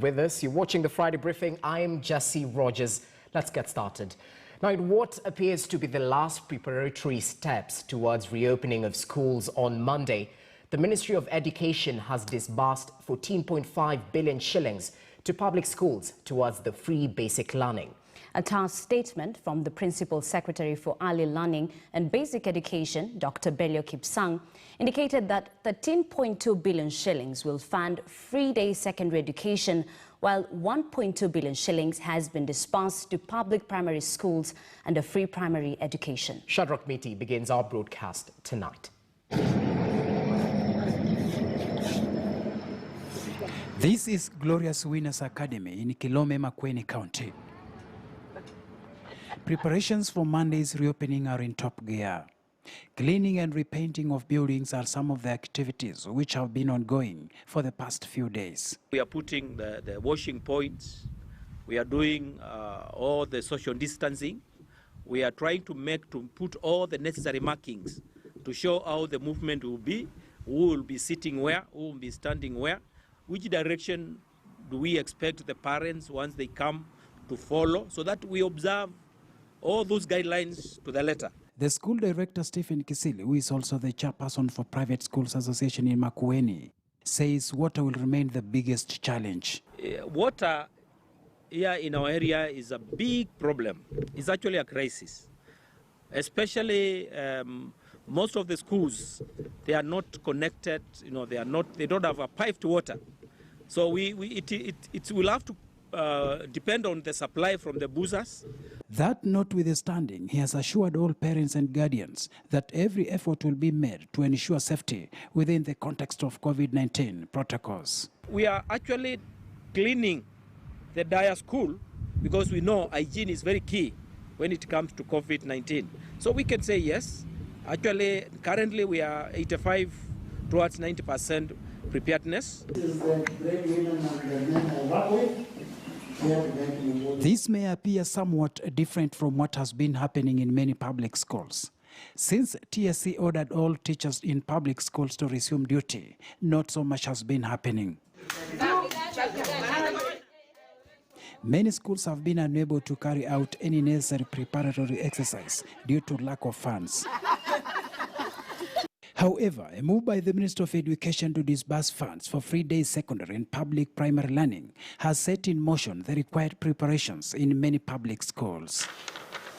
With us, you're watching the Friday briefing. I'm Jesse Rogers. Let's get started. Now, in what appears to be the last preparatory steps towards reopening of schools on Monday, the Ministry of Education has disbursed 14.5 billion shillings to public schools towards the free basic learning. A task statement from the Principal Secretary for Early Learning and Basic Education, Dr. Belio Kipsang, indicated that 13.2 billion shillings will fund free-day secondary education, while 1.2 billion shillings has been disbursed to public primary schools under free primary education. Shadrack Mitty begins our broadcast tonight. This is Glorious Winners Academy in Kilome, Makueni County. Preparations for Monday's reopening are in top gear. Cleaning and repainting of buildings are some of the activities which have been ongoing for the past few days. We are putting the washing points. We are doing all the social distancing. We are trying to put all the necessary markings to show how the movement will be, who will be sitting where, who will be standing where, which direction do we expect the parents once they come to follow, so that we observe all those guidelines to the letter. The school director, Stephen Kisili, who is also the chairperson for Private Schools Association in Makueni, says water will remain the biggest challenge. Water here in our area is a big problem. It's actually a crisis. Especially most of the schools, they are not connected, they don't have a piped water. So it will have to depend on the supply from the boozers. That notwithstanding, he has assured all parents and guardians that every effort will be made to ensure safety within the context of COVID-19 protocols. We are actually cleaning the dire school because we know hygiene is very key when it comes to COVID-19. So we can say yes. Actually, currently we are 85 towards 90% preparedness. This may appear somewhat different from what has been happening in many public schools. Since TSC ordered all teachers in public schools to resume duty, not so much has been happening. Many schools have been unable to carry out any necessary preparatory exercise due to lack of funds. However, a move by the Minister of Education to disburse funds for free-day secondary and public primary learning has set in motion the required preparations in many public schools.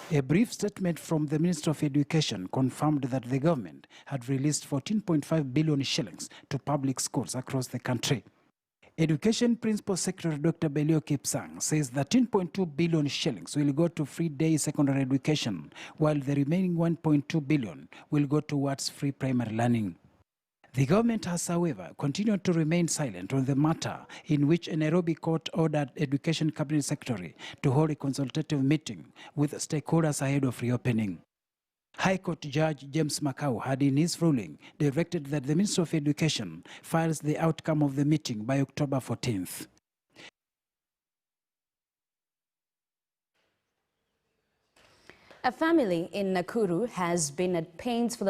A brief statement from the Minister of Education confirmed that the government had released 14.5 billion shillings to public schools across the country. Education Principal Secretary Dr. Belio Kipsang says that 13.2 billion shillings will go to free-day secondary education, while the remaining 1.2 billion will go towards free primary learning. The government has, however, continued to remain silent on the matter, in which a Nairobi court ordered Education Cabinet Secretary to hold a consultative meeting with stakeholders ahead of reopening. High Court Judge James Makau had in his ruling directed that the Minister of Education files the outcome of the meeting by October 14th. A family in Nakuru has been at pains for the